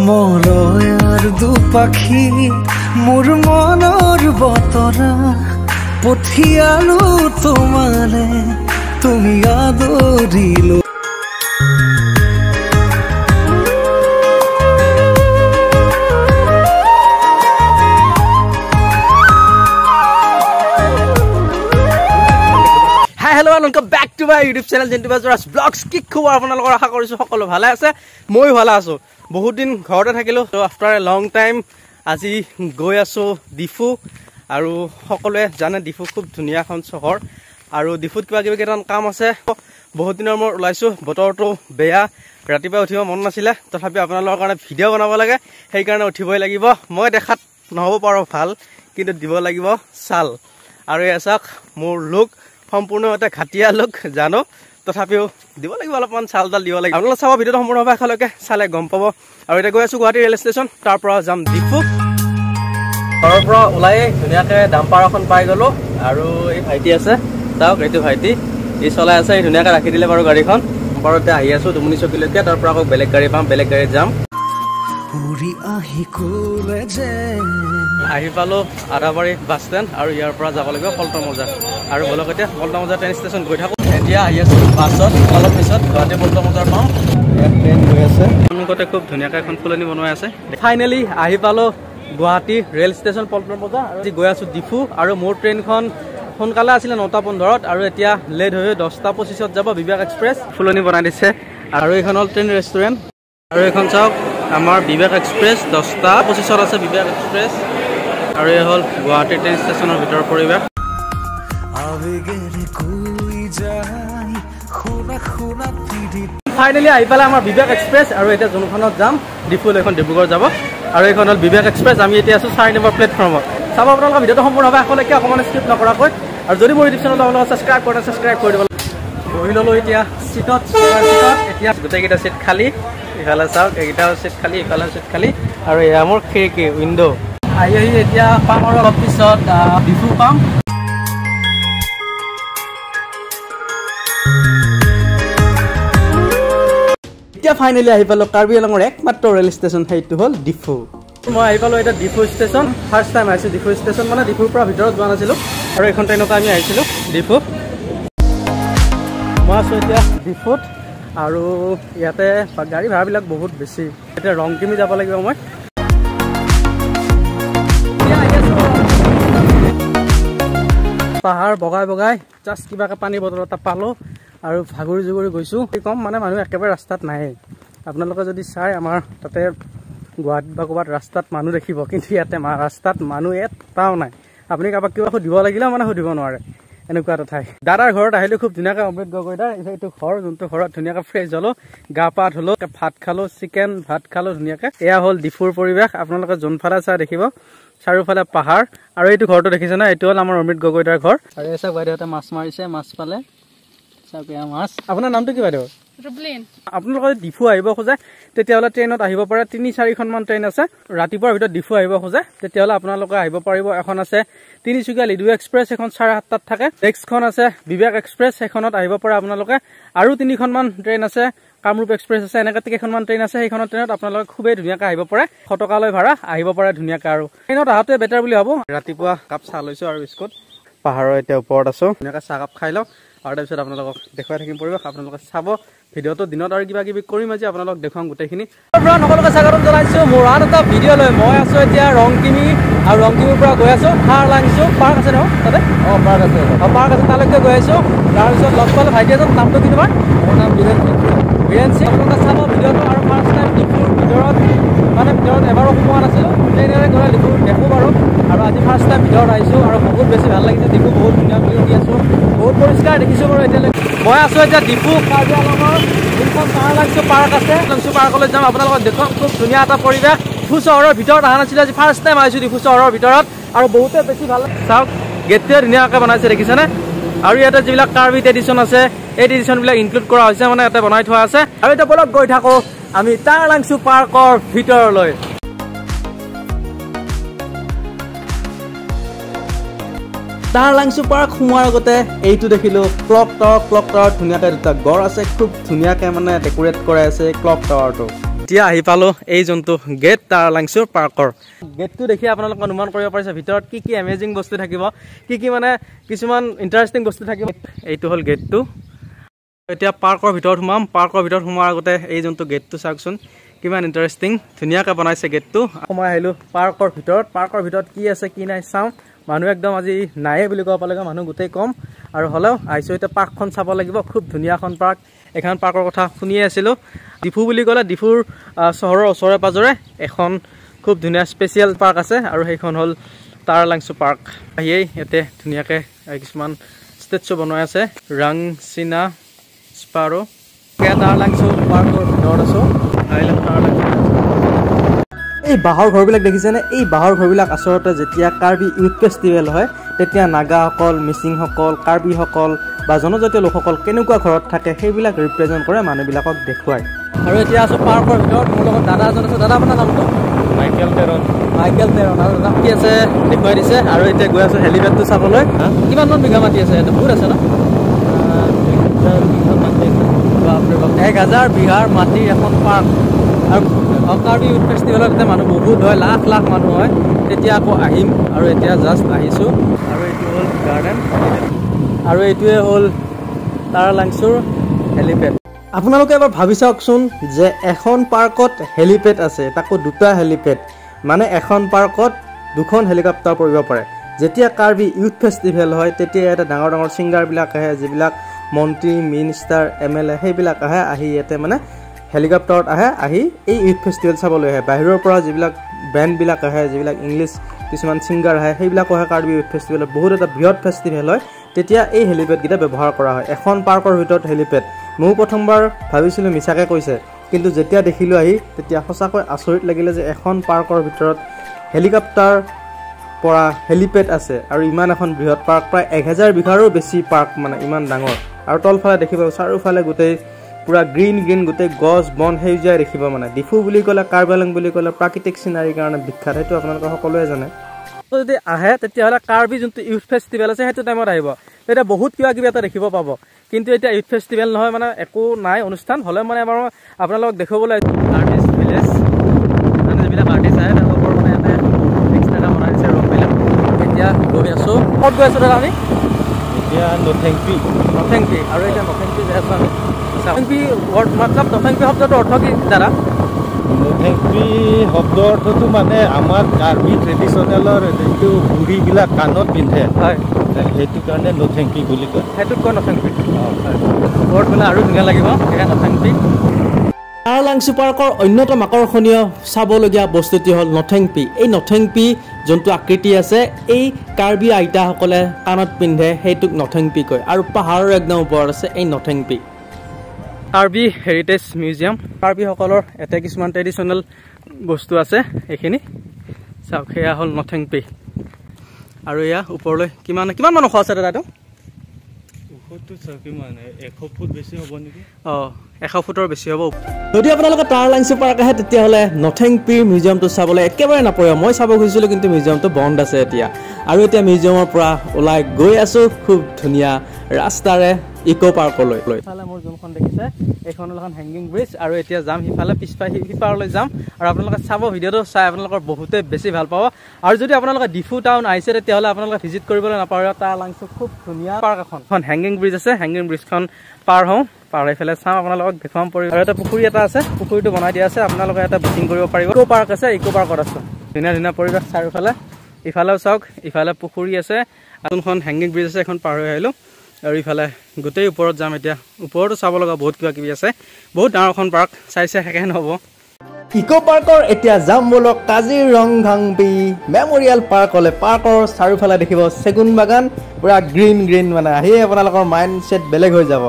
মলয়াৰ দুপাখি মোৰ মনৰ বতৰা পঠিয়ালো তোমালে তুমি আদৰিলো Hello and welcome back to my YouTube channel Jentibazras Vlogs কি খবৰ আপোনালোকৰ আশা কৰিছো সকলো ভালে আছে মই ভালে আছো বহুত দিন ঘৰতে থাকিলো তো আফটাৰ এ লং টাইম আজি গৈ আছো ডিফু আৰু সকলোৱে জানে ডিফু খুব ধুনীয়া এখন চহৰ আৰু ডিফুত কিবা কিবি কেইটামান কাম আছে বহুত দিনৰ মই ওলাইছো বতৰটো বেয়া ৰাতিপুৱা উঠিব মন নাছিলে তথাপি আপোনালোকৰ কাৰণে ভিডিঅ' বনাব লাগে সেই কাৰণে উঠিবই লাগিব মই দেখাত নহব পাৰো ভাল কিন্তু দিব লাগিব চাল আৰু এছাক মোৰ লুক সম্পূৰ্ণভাৱে ঘাটিয়া লোক জানো তথাপিও দিব লাগিব অলপমান চালডাল দিব লাগিব আপোনালোকে চাব ভিডিঅ'টো সম্পূৰ্ণভাৱে এখালৈকে চালে গম পাব আৰু এতিয়া গৈ আছো গুৱাহাটী ৰেল ষ্টেচন তাৰ পৰা যাম ডিফু ঘৰৰ পৰা ওলাই ধুনীয়াকে ডাম্পাৰ এখন পাই গলো আৰু এই ভাইটি আছে চাওক এইটো ভাইটি ই চলাই আছে এই ধুনীয়াকে ৰাখি দিলে বাৰু গাড়ীখন বাৰতে আহি আছো দুমনি চকীলৈকে তাৰ পৰা আকৌ বেলেগ গাড়ী পাম বেলেগ গাড়ীত যাম উৰি আহি কলে যে আহি পালো আদাবাৰী বাছ ষ্টেণ্ড আৰু ইয়াৰ পৰা যাব লাগিব পল্টন বজাৰ আৰু বলকতে পল্টন বজাৰ ট্ৰেইন ষ্টেচন গৈ থাকো এতিয়া আহি আছো বাছত অলপ পিছত গুৱাহাটী পল্টন বজাৰ পাম ইয়াত ট্ৰেইন গৈ আছে সন্মুখতে খুব ধুনীয়াকৈ এখন ফুলনি বনোৱা আছে ফাইনেলি আহি পালো গুৱাহাটী ৰেল ষ্টেচন পল্টন বজাৰ আৰু গৈ আছো ডিফু আৰু মোৰ ট্ৰেইনখন সোনকালে আছিলে 9:15 আৰু এতিয়া লেট হৈ 10:25 যাব বিবেক এক্সপ্ৰেছ ফুলনি বনাই দিছে আৰু এইখন হ'ল ট্ৰেইন ৰেষ্টুৰেণ্ট আৰু এইখন চাওক আমাৰ বিবেক এক্সপ্ৰেছ 10:25 আছে বিবেক এক্সপ্ৰেছ আৰু এই হ'ল গুৱাহাটী ট্ৰেইন ষ্টেচনৰ ভিতৰৰ পৰিৱেশ ফাইনেলি আহি পালে আমাৰ বিবেক এক্সপ্ৰেছ আৰু এতিয়া যোনখনত যাম ডিফুল এখন ডিব্ৰুগড় যাব আৰু এইখন হ'ল বিবেক এক্সপ্ৰেছ আমি এতিয়া আছো 4 নম্বৰ প্লেটফৰ্মত চাব আপোনালোকৰ ভিডিঅ'টো সম্পূৰ্ণভাৱে এখলৈকে অকণমান স্কিপ নকৰাকৈ আৰু যদি মোৰ ইউটিউব চেনেলটো আপোনালোকে ছাবস্ক্ৰাইব কৰি দিব বহি ল'লো এতিয়া চিটত এতিয়া গোটেইকেইটা চিট খালী ইফালে চাওক এইকেইটাও চিট খালী ইফালে চিট খালী আৰু এয়া মোৰ খিৰিকী উইণ্ড' আহি এতিয়া পাম আৰু অলপ পিছত ডিফু পাম এতিয়া ফাইনেলি আহি পালো কাৰ্বি আংলঙৰ একমাত্ৰ ৰেল ষ্টেচন সেইটো হ'ল ডিফু মই আহি পালো এতিয়া ডিফু ষ্টেচন ফাৰ্ষ্ট টাইম আহিছো ডিফু ষ্টেচন মানে ডিফুৰ পৰা ভিতৰত যোৱা নাছিলো আৰু এইখন ট্ৰেইনতে আমি আহিছিলো ডিফু মই আছো এতিয়া ডিফুত আৰু ইয়াতে গাড়ী ভাড়াবিলাক বহুত বেছি এতিয়া ৰংকিমি যাব লাগিব মই পাহাৰ বগাই বগাই জাষ্ট কিবাকে পানী বটল এটা পালো আৰু ভাগৰি জুগৰি গৈছো কম মানে মানুহ একেবাৰে ৰাস্তাত নাহে আপোনালোকে যদি চাই আমাৰ তাতে গুৱাহাটীত বা ক'ৰবাত ৰাস্তাত মানুহ দেখিব কিন্তু ইয়াতে ৰাস্তাত মানুহ এটাও নাই আপুনি কাৰোবাক কিবা সুধিব লাগিলে মানে সুধিব নোৱাৰে এনেকুৱা এটা ঠাই দাদাৰ ঘৰত আহিলো খুব ধুনীয়াকৈ অমৃত গগৈদাৰ এইটো ঘৰ যোনটো ঘৰত ধুনীয়াকৈ ফ্ৰেছ হলো গা পা ধুলো ভাত খালো চিকেন ভাত খালো ধুনীয়াকৈ এয়া হ'ল ডিফুৰ পৰিৱেশ আপোনালোকে যোনফালে চাই দেখিব চাৰিওফালে পাহাৰ আৰু এইটো ঘৰটো দেখিছে না এইটো হ'ল আমাৰ অমৃত গগৈদাৰ ঘৰ আৰু এই চাওক বাইদেউহঁতে মাছ মাৰিছে মাছ পালে চাওক এয়া মাছ আপোনাৰ নামটো কি বাইদেউ আপোনালোকে ডিফু আহিব খোজে তেতিয়াহ'লে ট্ৰেইনত আহিব পাৰে 3-4খনমান ট্ৰেইন আছে ৰাতিপুৱাৰ ভিতৰত ডিফু আহিব খোজে তেতিয়াহ'লে আপোনালোকে আহিব পাৰিব এখন আছে তিনিচুকীয়া লিডু এক্সপ্ৰেছ এখন 7:30 থাকে নেক্সটখন আছে বিবেক এক্সপ্ৰেছ সেইখনত আহিব পাৰে আপোনালোকে আৰু 3খনমান ট্ৰেইন আছে কামৰূপ এক্সপ্ৰেছ আছে এনেকৈ কেইখনমান ট্ৰেইন আছে সেইখনৰ ট্ৰেইনত আপোনালোকে খুবেই ধুনীয়াকৈ আহিব পাৰে 100 টকালৈ ভাড়া আহিব পাৰে ধুনীয়াকৈ আৰু ট্ৰেইনত আহাটোৱে বেটাৰ বুলি ভাবোঁ ৰাতিপুৱা কাপ চাহ লৈছোঁ আৰু বিস্কুট পাহাৰৰ এতিয়া ওপৰত আছো ধুনীয়াকৈ চাহ কাপ খাই লওক আৰু তাৰপিছত আপোনালোকক দেখুৱাই থাকিম পৰিৱেশ আপোনালোকে চাব ভিডিঅ'টো দিনত আৰু কিবা কিবি কৰিম আজি আপোনালোকক দেখুৱাম গোটেইখিনি সকলোকে স্বাগতম জনাইছোঁ মোৰ আন এটা ভিডিঅ' লৈ মই আছো এতিয়া ৰংকিমি আৰু ৰংকিমিৰ পৰা গৈ আছো খাৰলাংচু পাৰ্ক আছে ন তাতে পাৰ্ক আছে তালৈকে গৈ আছো তাৰপিছত লগ পালোঁ ভাইটি এজন নামটো কি তোমাৰ মোৰ নাম বীৰেন সিং আপোনালোকে চাব ভিডিঅ'টো আৰু ফাৰ্ষ্ট টাইম ডিফুৰ ভিতৰত এবাৰো সোমোৱা নাছিলোঁ ট্ৰেইনেৰে গ'লে ডিফু দেখোঁ বাৰু আৰু আজি ফাৰ্ষ্ট টাইম ভিতৰত আহিছোঁ আৰু বহুত বেছি ভাল লাগিছে ডিফু বহুত ধুনীয়া বুলি শুনি আছোঁ বহুত পৰিষ্কাৰ দেখিছোঁ বাৰু এতিয়ালৈকে মই আছোঁ এতিয়া ডিফু কাৰ্বি আংলঙৰ যোনখন খাৰলাংচু পাৰ্ক আছে লাংচু পাৰ্কলৈ যাম আপোনালোকক দেখুৱাম খুব ধুনীয়া এটা পৰিৱেশ ডিফু চহৰৰ ভিতৰত অহা নাছিলোঁ আজি ফাৰ্ষ্ট টাইম আহিছোঁ ডিফু চহৰৰ ভিতৰত আৰু বহুতে বেছি ভাল চাওক গেটটোৱে ধুনীয়াকৈ বনাইছে দেখিছেনে আৰু ইয়াতে যিবিলাক কাৰ্বি ট্ৰেডিশ্যন আছে এই ট্ৰেডিশ্যনবিলাক ইনক্লুড কৰা হৈছে মানে ইয়াতে বনাই থোৱা আছে আৰু এতিয়া বলক গৈ থাকোঁ আমি খাৰলাংচু পাৰ্কৰ ভিতৰলৈ খাৰলাংচু পাৰ্ক সোমোৱাৰ আগতে এইটো দেখিলোঁ ক্লক টাৱাৰ ধুনীয়াকৈ দুটা গড় আছে খুব ধুনীয়াকৈ মানে ডেকোৰেট কৰাই আছে ক্লক টাৱাৰটো এতিয়া আহি পালো এই যোনটো গেট তাৰ লাংচুৰ পাৰ্কৰ গেটটো দেখি আপোনালোকে অনুমান কৰিব পাৰিছে ভিতৰত কি কি এমেজিং বস্তু থাকিব কি মানে কিছুমান ইণ্টাৰেষ্টিং বস্তু থাকিব এইটো হ'ল গেটটো এতিয়া পাৰ্কৰ ভিতৰত সোমাম পাৰ্কৰ ভিতৰত সোমোৱাৰ আগতে এই যোনটো গেটটো চাওকচোন কিমান ইণ্টাৰেষ্টিং ধুনীয়াকৈ বনাইছে গেটটো সোমাই আহিলোঁ পাৰ্কৰ ভিতৰত কি আছে কি নাই চাওঁ মানুহ একদম আজি নায়ে বুলি ক'ব পালে মানুহ গোটেই কম আৰু হ'লেও আহিছোঁ এতিয়া পাৰ্কখন চাব লাগিব খুব ধুনীয়া এখন পাৰ্ক এখন পাৰ্কৰ কথা শুনিয়ে আছিলোঁ ডিফু বুলি ক'লে ডিফুৰ চহৰৰ ওচৰে পাজৰে এখন খুব ধুনীয়া স্পেচিয়েল পাৰ্ক আছে আৰু সেইখন হ'ল তাৰ লাংচু পাৰ্ক আহিয়েই ইয়াতে ধুনীয়াকৈ কিছুমান ষ্টেচু বনাই আছে ৰাং চিনা স্পাৰো তাৰ লাংচু পাৰ্কৰ ভিতৰত আছোঁ এই বাঁহৰ ঘৰবিলাক দেখিছেনে এই বাঁহৰ ঘৰবিলাক আচলতে যেতিয়া কাৰ্বি ইউথ ফেষ্টিভেল হয় তেতিয়া নাগাসকল মিচিংসকল কাৰ্বিসকল বা জনজাতীয় লোকসকল কেনেকুৱা ঘৰত থাকে সেইবিলাক ৰিপ্ৰেজেণ্ট কৰে মানুহবিলাকক দেখুৱায় আৰু এতিয়া আছোঁ পাৰ্কৰ ভিতৰত মোৰ লগত দাদা এজন আছে দাদা আপোনাৰ নামটো মাইকেল তেৰণ আৰু দাদা কি আছে দেখুৱাই দিছে আৰু এতিয়া গৈ আছোঁ হেলিপেডটো চাবলৈ কিমানমান বিঘা মাটি আছে ইয়াতে বহুত আছে ন 1000 বিঘাৰ মাটিৰ এখন পাৰ্ক আৰু কাৰ্বি ইউথ ফেষ্টিভেলত এতিয়া মানুহ বহুত হয় লাখ মানুহ হয় তেতিয়া আকৌ আহিম আৰু এতিয়া জাষ্ট আহিছোঁ আৰু এইটো হ'ল গাৰ্ডেন আৰু এইটোৱে হ'ল তাৰ লাংচুৰ হেলিপেড আপোনালোকে এবাৰ ভাবি চাওকচোন যে এখন পাৰ্কত হেলিপেড আছে তাকো দুটা হেলিপেড মানে এখন পাৰ্কত দুখন হেলিকপ্টাৰ পৰিব পাৰে যেতিয়া কাৰ্বি ইউথ ফেষ্টিভেল হয় তেতিয়া ইয়াতে ডাঙৰ ছিংগাৰবিলাক আহে যিবিলাক মন্ত্ৰী মিনিষ্টাৰ MLA সেইবিলাক আহি ইয়াতে মানে হেলিকপ্টাৰত আহি এই ইউথ ফেষ্টিভেল চাবলৈ আহে বাহিৰৰ পৰা যিবিলাক বেণ্ডবিলাক আহে যিবিলাক ইংলিছ কিছুমান ছিংগাৰ আহে সেইবিলাকো আহে কাৰ্বি ইউথ ফেষ্টিভেলত বহুত এটা বৃহৎ ফেষ্টিভেল হয় তেতিয়া এই হেলিপেডকেইটা ব্যৱহাৰ কৰা হয় এখন পাৰ্কৰ ভিতৰত হেলিপেড মই প্ৰথমবাৰ ভাবিছিলোঁ মিছাকৈ কৈছে কিন্তু যেতিয়া দেখিলোঁ আহি তেতিয়া সঁচাকৈ আচৰিত লাগিলে যে এখন পাৰ্কৰ ভিতৰত হেলিকপ্টাৰ পৰা হেলিপেড আছে আৰু ইমান এখন বৃহৎ পাৰ্ক প্ৰায় 1000 বিঘাৰো বেছি পাৰ্ক মানে ইমান ডাঙৰ আৰু তলফালে দেখিব চাৰিওফালে গোটেই পুৰা গ্ৰীণ গোটেই গছ বন সেউজীয়াই দেখিব মানে ডিফু বুলি ক'লে কাৰ্বি আংলং বুলি ক'লে প্ৰাকৃতিক চিনাৰীৰ কাৰণে বিখ্যাত সেইটো আপোনালোকে সকলোৱে জানে যদি আহে তেতিয়াহ'লে কাৰ্বি যোনটো ইউথ ফেষ্টিভেল আছে সেইটো টাইমত আহিব তেতিয়া বহুত কিবা এটা দেখিব পাব কিন্তু এতিয়া ইউথ ফেষ্টিভেল নহয় মানে একো নাই অনুষ্ঠান হ'লে মানে এবাৰ আপোনালোকক দেখুৱাবলৈ আৰ্টিষ্ট ভিলেজ মানে যিবিলাক আৰ্টিষ্ট আহে তেওঁলোকৰ মানে ইয়াতে এক্সট্ৰা বনাই দিছে ৰুমবিলাক এতিয়া গৈ আছোঁ ক'ত গৈ আছোঁ দাদা আমি এতিয়া নথেংপি আৰু এতিয়া নথেংপি যাই আছোঁ আমি নথেংপি মতলব নথেংপি শব্দটো অৰ্থ কি দাদা নথেংপি শব্দ অৰ্থটো মানে আমাৰ কাৰ্বি ট্ৰেডিশ্যনেলৰ যিটো বুঢ়ীবিলাক কাণত পিন্ধে হয় সেইটো কাৰণে নথেংপি বুলি কয় সেইটোত কয় নথেংপি ৱৰ্ড বোলে আৰু ধুনীয়া লাগিব সেয়া নথেংপি তাৰ লাংচু পাৰ্কৰ অন্যতম আকৰ্ষণীয় চাবলগীয়া বস্তুটি হ'ল নথেংপি এই নথেংপি যোনটো আকৃতি আছে এই কাৰ্বি আইতাসকলে কাণত পিন্ধে সেইটোক নথেংপি কয় আৰু পাহাৰৰ একদম ওপৰত আছে এই নথেংপি কাৰ্বি হেৰিটেজ মিউজিয়াম কাৰ্বিসকলৰ এটা কিছুমান ট্ৰেডিশ্যনেল বস্তু আছে এইখিনি চাওক সেয়া হ'ল নথেংপি আৰু এয়া ওপৰলৈ কিমান মান ওখ আছে দাদা এইটো ওখটো কিমান 100 ফুট বেছি হ'ব নেকি 100 ফুটৰ বেছি হ'ব যদি আপোনালোকে তাৰ লাংচু পাৰ্ক আহে তেতিয়াহ'লে নথেংপি মিউজিয়ামটো চাবলৈ একেবাৰে নাপাব মই চাব খুজিছিলোঁ কিন্তু মিউজিয়ামটো বন্ধ আছে এতিয়া আৰু এতিয়া মিউজিয়ামৰ পৰা ওলাই গৈ আছোঁ খুব ধুনীয়া ৰাস্তাৰে ইকো পাৰ্কলৈ ইফালে মোৰ যোনখন দেখিছে এইখন হ'ল এখন হেংগিং ব্ৰিজ আৰু এতিয়া যাম সিফালে সিপাৰলৈ যাম আৰু আপোনালোকে চাব ভিডিঅ'টো চাই আপোনালোকৰ বহুতে বেছি ভাল পাব আৰু যদি আপোনালোকে ডিফু টাউন আহিছে তেতিয়াহ'লে আপোনালোকে ভিজিট কৰিবলৈ নাপাহৰিব তাৰ লাংচু খুব ধুনীয়া পাৰ্ক এখন হেংগিং ব্ৰিজ আছে হেংগিং ব্ৰিজখন পাৰ হওঁ পাৰ হৈ পেলাই চাওঁ আপোনালোকক দেখুৱাম পৰিব আৰু এটা পুখুৰী এটা আছে পুখুৰীটো বনাই দিয়া আছে আপোনালোকে এটা বুকিং কৰিব পাৰিব ইকো পাৰ্ক আছে ইকো পাৰ্কত আছোঁ ধুনীয়া পৰিৱেশ চাৰিওফালে ইফালেও চাওক ইফালে পুখুৰী আছে যোনখন হেংগিং ব্ৰিজ আছে এখন পাৰ হৈ আহিলোঁ আৰু ইফালে গোটেই ওপৰত যাম এতিয়া ওপৰতো চাব লগা বহুত কিবা আছে বহুত ডাঙৰ এখন পাৰ্ক চাইছে শেষে নহ'ব ইকো পাৰ্কৰ এতিয়া যাম বলক কাজিৰঙাংপি মেমৰিয়েল পাৰ্কলৈ পাৰ্কৰ চাৰিওফালে দেখিব চেগুন বাগান পুৰা গ্ৰীণ মানে আহিয়ে আপোনালোকৰ মাইণ্ড ছেট বেলেগ হৈ যাব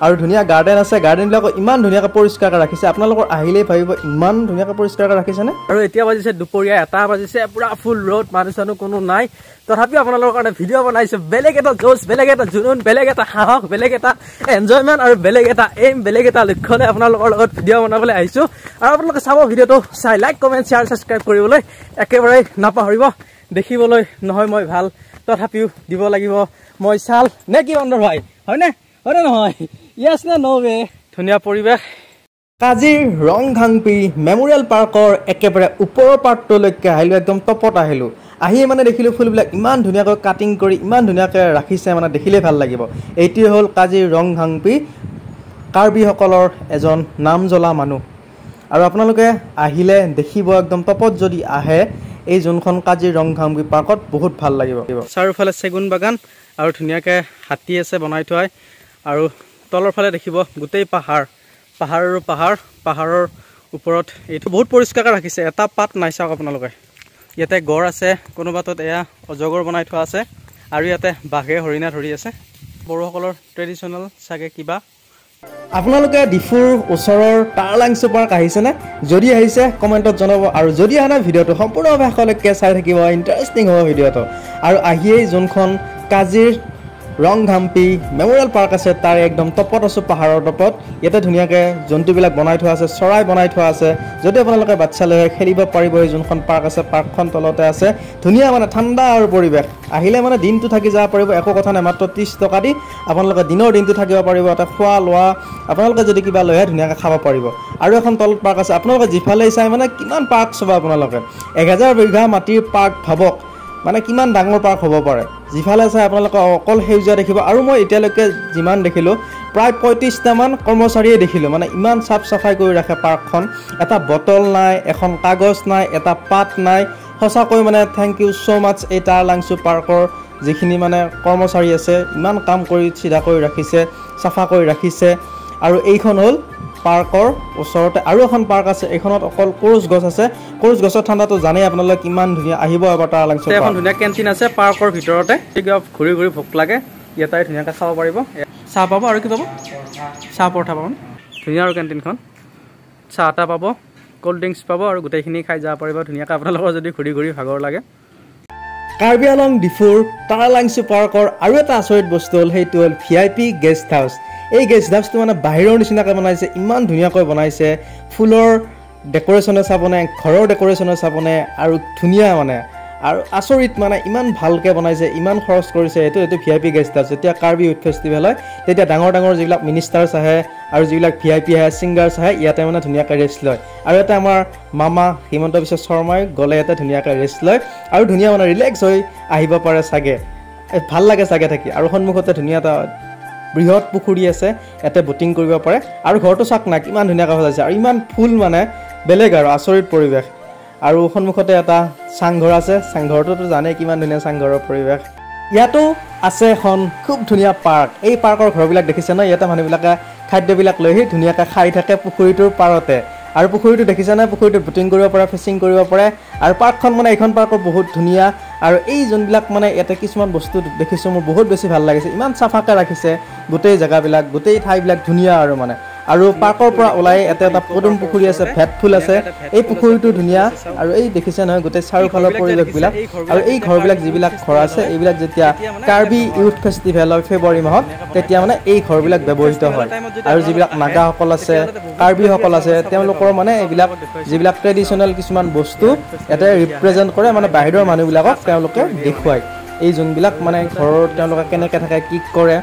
আৰু ধুনীয়া গাৰ্ডেন আছে গাৰ্ডেনবিলাকো ইমান ধুনীয়াকৈ পৰিষ্কাৰকৈ ৰাখিছে আপোনালোকৰ আহিলেই ভাবিব ইমান ধুনীয়াকৈ পৰিষ্কাৰকৈ ৰাখিছেনে আৰু এতিয়া বাজিছে দুপৰীয়া 1 বাজিছে পুৰা ফুল ৰ'দ মানুহ চানুহ কোনো নাই তথাপিও আপোনালোকৰ কাৰণে ভিডিঅ' বনাইছোঁ বেলেগ এটা জোচ বেলেগ এটা জুনুন বেলেগ এটা সাহস বেলেগ এটা এনজয়মেণ্ট আৰু বেলেগ এটা এইম বেলেগ এটা লক্ষ্যৰে আপোনালোকৰ লগত ভিডিঅ' বনাবলৈ আহিছোঁ আৰু আপোনালোকে চাব ভিডিঅ'টো চাই লাইক কমেণ্ট শ্বেয়াৰ ছাবস্ক্ৰাইব কৰিবলৈ একেবাৰে নাপাহৰিব দেখিবলৈ নহয় মই ভাল তথাপিও দিব লাগিব মই চাল নে কি বান্দৰ ভাই হয়নে নহয় য়েছ নে ন' ৱে ধুনীয়া পৰিৱেশ কাজিৰ ৰংঘাংপি মেমৰিয়েল পাৰ্কৰ একেবাৰে ওপৰৰ পাৰ্টটোলৈকে আহিলোঁ, একদম টপত আহিলোঁ। আহি মানে দেখিলোঁ ফুলবিলাক ইমান ধুনীয়াকৈ কাটিং কৰি ইমান ধুনীয়াকৈ ৰাখিছে, মানে দেখিলেই ভাল লাগিব। এইটোৱে হ'ল কাজিৰ ৰংঘাংপি, কাৰ্বিসকলৰ এজন নাম জ্বলা মানুহ। আৰু আপোনালোকে আহিলে দেখিব, একদম টপত যদি আহে এই যোনখন কাজিৰ ৰংঘাংপি পাৰ্কত বহুত ভাল লাগিব। চাৰিওফালে চেগুন বাগান আৰু ধুনীয়াকৈ হাতী আছে বনাই থোৱাই, আৰু তলৰ ফালে দেখিব গোটেই পাহাৰ, পাহাৰ আৰু পাহাৰ, পাহাৰৰ ওপৰত এইটো বহুত পৰিষ্কাৰকৈ ৰাখিছে, এটা পাত নাই চাওক আপোনালোকে। ইয়াতে গড় আছে, কোনোবাটোত এয়া অজগৰ বনাই থোৱা আছে, আৰু ইয়াতে বাঘে হৰিণা ধৰি আছে। বড়োসকলৰ ট্ৰেডিশ্যনেল চাগে কিবা। আপোনালোকে ডিফুৰ ওচৰৰ টাৰলাংচু পাৰ্ক আহিছেনে? যদি আহিছে কমেণ্টত জনাব, আৰু যদি অহা নাই ভিডিঅ'টো সম্পূৰ্ণভাৱে শেষলৈকে চাই থাকিব, ইণ্টাৰেষ্টিং হ'ব ভিডিঅ'টো। আৰু আহিয়েই যোনখন কাজিৰ ৰংঘাংপি মেমৰিয়েল পাৰ্ক আছে তাৰ একদম টপত আছোঁ, পাহাৰৰ টপত। ইয়াতে ধুনীয়াকৈ জন্তুবিলাক বনাই থোৱা আছে, চৰাই বনাই থোৱা আছে। যদি আপোনালোকে বাচ্ছা লৈ খেলিব পাৰিব, এই যোনখন পাৰ্ক আছে পাৰ্কখন তলতে আছে। ধুনীয়া মানে ঠাণ্ডা আৰু পৰিৱেশ। আহিলে মানে দিনটো থাকি যাব পাৰিব, একো কথা নাই। মাত্ৰ 30 টকা দি আপোনালোকে দিনৰ দিনটো থাকিব পাৰিব। এটা খোৱা লোৱা আপোনালোকে যদি কিবা লৈ আহে ধুনীয়াকৈ খাব পাৰিব। আৰু এখন তলত পাৰ্ক আছে, আপোনালোকে যিফালেই চাই মানে কিমান পাৰ্ক চাব আপোনালোকে। 1000 বিঘা মাটিৰ পাৰ্ক ভাবক, মানে কিমান ডাঙৰ পাৰ্ক হ'ব পাৰে। যিফালে চাই আপোনালোকে অকল সেউজীয়া দেখিব। আৰু মই এতিয়ালৈকে যিমান দেখিলোঁ প্ৰায় 35টামান কৰ্মচাৰীয়ে দেখিলোঁ, মানে ইমান চাফ চাফাই কৰি ৰাখে পাৰ্কখন। এটা বটল নাই, এখন কাগজ নাই, এটা পাত নাই। সঁচাকৈ মানে থেংক ইউ ছ' মাছ এই টাৰলাংচু পাৰ্কৰ যিখিনি মানে কৰ্মচাৰী আছে, ইমান কাম কৰি চিধা কৰি ৰাখিছে, চাফা কৰি ৰাখিছে। আৰু এইখন হ'ল পাৰ্কৰ ওচৰতে আৰু এখন পাৰ্ক আছে, এইখনত অকল কৰচ গছ আছে। কৰচ গছৰ ঠাণ্ডাটো জানেই আপোনালোকে কিমান ধুনীয়া। আহিব এবাৰ টাৰলাংচু। এখন ধুনীয়া কেণ্টিন আছে পাৰ্কৰ ভিতৰতে, ঘূৰি ঘূৰি ভোক লাগে ইয়াতে ধুনীয়াকৈ খাব পাৰিব। চাহ পাব আৰু কি পাব, চাহ পৰঠা পাব, ধুনীয়া আৰু কেণ্টিনখন। চাহ এটা পাব, ক'ল্ড ড্ৰিংকছ পাব, আৰু গোটেইখিনি খাই যাব পাৰিব ধুনীয়াকৈ আপোনালোকৰ যদি ঘূৰি ঘূৰি ভাগৰ লাগে। কাৰ্বি আংলং ডিফুৰ টাৰলাংচু পাৰ্কৰ আৰু এটা আচৰিত বস্তু হ'ল, সেইটো হ'ল VIP গেষ্ট হাউচ। এই গেষ্ট হাউচটো মানে বাহিৰৰ নিচিনাকৈ বনাইছে, ইমান ধুনীয়াকৈ বনাইছে। ফুলৰ ডেক'ৰেশ্যনে চাবনে, ঘৰৰ ডেক'ৰেশ্যনে চাবনে, আৰু ধুনীয়া মানে আৰু আচৰিত মানে ইমান ভালকৈ বনাইছে, ইমান খৰচ কৰিছে। এইটো VIP গেষ্ট হাউচ। যেতিয়া কাৰ্বি ইউথ ফেষ্টিভেল হয় তেতিয়া ডাঙৰ ডাঙৰ যিবিলাক মিনিষ্টাৰ্ছ আহে আৰু যিবিলাক VIP আহে, ছিংগাৰ্ছ আহে, ইয়াতে মানে ধুনীয়াকৈ ৰেষ্ট লয়। আৰু ইয়াতে আমাৰ মামা হিমন্ত বিশ্ব শৰ্মাই গ'লে ইয়াতে ধুনীয়াকৈ ৰেষ্ট লয়, আৰু ধুনীয়া মানে ৰিলেক্স হৈ আহিব পাৰে চাগে, ভাল লাগে চাগে থাকি। আৰু সন্মুখতে ধুনীয়া এটা বৃহৎ পুখুৰী আছে, ইয়াতে ব'টিং কৰিব পাৰে। আৰু ঘৰটো চাওক না কিমান ধুনীয়াকৈ সজাইছে, আৰু ইমান ফুল মানে বেলেগ আৰু আচৰিত পৰিৱেশ। আৰু সন্মুখতে এটা চাংঘৰ আছে, চাংঘৰটোতো জানেই কিমান ধুনীয়া চাংঘৰৰ পৰিৱেশ। ইয়াতো আছে এখন খুব ধুনীয়া পাৰ্ক। এই পাৰ্কৰ ঘৰবিলাক দেখিছে ন, ইয়াতে মানুহবিলাকে খাদ্যবিলাক লৈ আহি ধুনীয়াকৈ খাই থাকে পুখুৰীটোৰ পাৰতে। আৰু পুখুৰীটো দেখিছে নাই, পুখুৰীটোত ব'টিং কৰিব পাৰে, ফিচিং কৰিব পাৰে। আৰু পাৰ্কখন মানে এইখন পাৰ্কৰ বহুত ধুনীয়া। আৰু এই যোনবিলাক মানে ইয়াতে কিছুমান বস্তু দেখিছোঁ মোৰ বহুত বেছি ভাল লাগিছে, ইমান চাফাকৈ ৰাখিছে গোটেই জেগাবিলাক, গোটেই ঠাইবিলাক ধুনীয়া আৰু মানে। আৰু পাৰ্কৰ পৰা ওলাই ইয়াতে এটা পদুম পুখুৰী আছে, ভেট ফুল আছে। এই পুখুৰীটো ধুনীয়া, আৰু এই দেখিছে নহয় গোটেই চাৰিওফালৰ পৰিৱেশবিলাক। আৰু এই ঘৰবিলাক যিবিলাক ঘৰ আছে, এইবিলাক যেতিয়া কাৰ্বি ইউথ ফেষ্টিভেল হয় ফেব্ৰুৱাৰী মাহত, তেতিয়া মানে এই ঘৰবিলাক ব্যৱহৃত হয়। আৰু যিবিলাক নাগাসকল আছে, কাৰ্বিসকল আছে, তেওঁলোকৰ মানে এইবিলাক যিবিলাক ট্ৰেডিশ্যনেল কিছুমান বস্তু ইয়াতে ৰিপ্ৰেজেণ্ট কৰে, মানে বাহিৰৰ মানুহবিলাকক তেওঁলোকে দেখুৱায় এই যোনবিলাক মানে ঘৰত তেওঁলোকে কেনেকৈ থাকে, কি কৰে।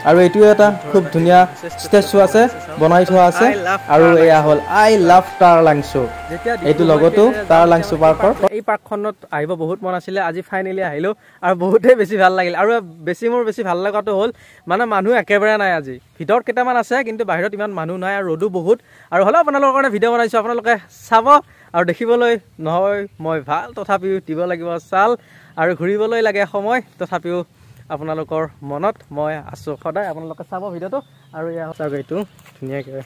আৰু এইটোৱে এটা খুব ধুনীয়া ষ্টেচু আছে, বনাই থোৱা আছে। আৰু এয়া হ'ল আই লাভ টাৰলাংচু, এইটো লগতো টাৰলাংচু পাৰ্কৰ। এই পাৰ্কখনত আহিব বহুত মন আছিলে, আজি ফাইনেলি আহিলোঁ, আৰু বহুতেই বেছি ভাল লাগিল। আৰু মোৰ বেছি ভাল লগাটো হ'ল মানে মানুহ একেবাৰে নাই আজি। ভিতৰত কেইটামান আছে, কিন্তু বাহিৰত ইমান মানুহ নাই, আৰু ৰ'দো বহুত। আৰু হ'লেও আপোনালোকৰ কাৰণে ভিডিঅ' বনাইছোঁ, আপোনালোকে চাব। আৰু দেখিবলৈ নহয় মই ভাল, তথাপিও দিব লাগিব চাল, আৰু ঘূৰিবলৈ লাগে সময়, তথাপিও আপোনালোকৰ মনত মই আছোঁ সদায়। আপোনালোকে চাব ভিডিঅ'টো। আৰু এয়া চাওক, এইটো ধুনীয়াকৈ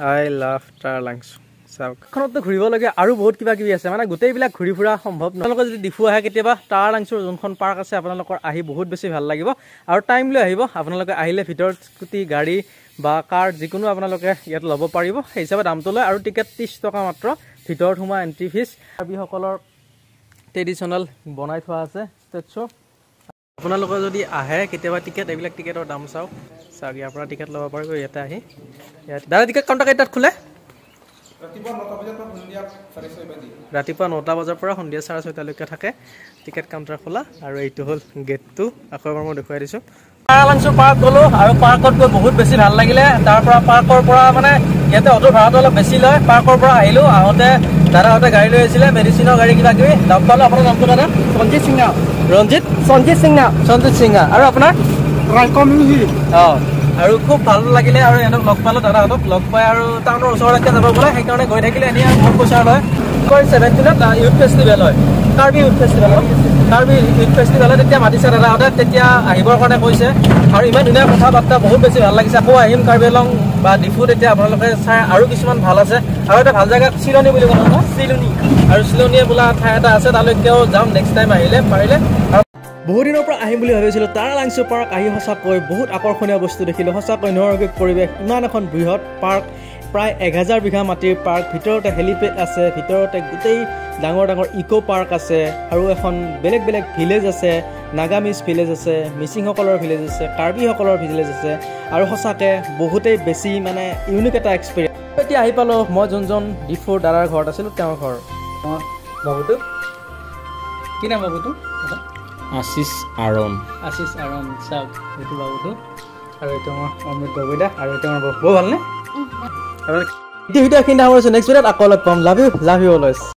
আই লাভ টাৰলাংচু চাওক। এখনতো ঘূৰিবলগীয়া আৰু বহুত কিবা কিবি আছে, মানে গোটেইবিলাক ঘূৰি ফুৰা সম্ভৱ নহয়। আপোনালোকে যদি ডিফু আহে কেতিয়াবা, টাৰলাংচুৰ যোনখন পাৰ্ক আছে আপোনালোকৰ আহি বহুত বেছি ভাল লাগিব। আৰু টাইম লৈ আহিব, আপোনালোকে আহিলে ভিতৰত স্কুটি, গাড়ী বা কাৰ যিকোনো আপোনালোকে ইয়াত ল'ব পাৰিব। সেই হিচাপে দামটো লয়, আৰু টিকেট 30 টকা মাত্ৰ। ভিতৰত সোমোৱা এণ্ট্ৰি ফিজ। কাৰ্বিসকলৰ ট্ৰেডিশ্যনেল বনাই থোৱা আছে ষ্টেচু। আপোনালোকে যদি আহে কেতিয়াবা টিকেট, এইবিলাক টিকেটৰ দাম চাওক, ইয়াৰ পৰা টিকেট ল'ব পাৰিব ইয়াতে আহি। ইয়াত দাদা টিকেট কাউণ্টাৰ কেইটাত খোলে? ৰাতিপুৱা 9টা বজাৰ পৰা সন্ধিয়া 6:30লৈকে থাকে টিকেট কাউণ্টাৰ খোলা। আৰু এইটো হ'ল গেটটো, আকৌ এবাৰ মই দেখুৱাই দিছোঁ। টাৰালাংচু পাৰ্ক গ'লো আৰু পাৰ্কত গৈ বহুত বেছি ভাল লাগিলে। তাৰ পৰা পাৰ্কৰ পৰা মানে ইয়াতে অটো ভাড়াটো অলপ বেছি লয়। পাৰ্কৰ পৰা আহিলোঁ, আহোঁতে দাদাহঁতে গাড়ী লৈ আহিছিলে, মেডিচিনৰ গাড়ী কিবা কিবি লগ পালোঁ। আপোনাৰ নামটো দাদা? সঞ্জিত সিংহা। ৰঞ্জিত সঞ্জিত সিংহা। সঞ্জিত সিংহা। আৰু আপোনাৰ? ৰাইকমিহি। অঁ, আৰু খুব ভাল লাগিলে আৰু এহঁতক লগ পালোঁ, দাদাহঁতক লগ পাই আৰু টাউনৰ ওচৰলৈকে যাব বোলে, সেইকাৰণে গৈ থাকিলে এনেই আৰু বহুত পইচা লয়। 17ত ইউথ ফেষ্টিভেল হয়, কাৰ্বি ইউথ ফেষ্টিভেল হয়। কাৰ্বি ইউথ ফেষ্টিভেলত তেতিয়া মাতিছে দাদাহঁতে, তেতিয়া আহিবৰ কাৰণে কৈছে আৰু ইমান ধুনীয়া কথা বাৰ্তা, বহুত বেছি ভাল লাগিছে। আকৌ আহিম কাৰ্বি আংলং বা ডিফু, তেতিয়া আপোনালোকে চাই আৰু কিছুমান ভাল আছে। আৰু এটা ভাল জেগা চিলনী বুলি ক'লে ন, চিলনী, আৰু চিলনীয়ে বোলা ঠাই এটা আছে, তালৈকেও যাম নেক্সট টাইম আহিলে পাৰিলে। বহুত দিনৰ পৰা আহিম বুলি ভাবিছিলোঁ টাৰালাংচু পাৰ্ক। আহি সঁচাকৈ বহুত আকৰ্ষণীয় বস্তু দেখিলোঁ। সঁচাকৈ নৈসৰ্গিক পৰিৱেশ, ইমান এখন বৃহৎ পাৰ্ক, প্ৰায় 1000 বিঘা মাটিৰ পাৰ্ক, ভিতৰতে হেলিপেড আছে, ভিতৰতে গোটেই ডাঙৰ ডাঙৰ ইক' পাৰ্ক আছে, আৰু এখন বেলেগ বেলেগ ভিলেজ আছে, নাগামিজ ভিলেজ আছে, মিচিংসকলৰ ভিলেজ আছে, কাৰ্বিসকলৰ ভিলেজ আছে, আৰু সঁচাকৈ বহুতেই বেছি মানে ইউনিক এটা এক্সপিৰিয়েঞ্চ। এতিয়া আহি পালোঁ মই যোনজন ডিফুৰ দাদাৰ ঘৰত আছিলোঁ, তেওঁৰ ঘৰ। বাবুটো কি নাম? বাবুটো আশিষ আৰণ। আশিষ আৰণ। চাওক, এইটো বাবুটো, আৰু এইটো আমাৰ অমৃত গগৈদা, আৰু এইটো আমাৰ বহু ভালনে? ভিডিঅ'খিনি সামৰিছোঁ, নেক্সট ভিডিঅ'ত আকৌ লগ পাম। Love you always.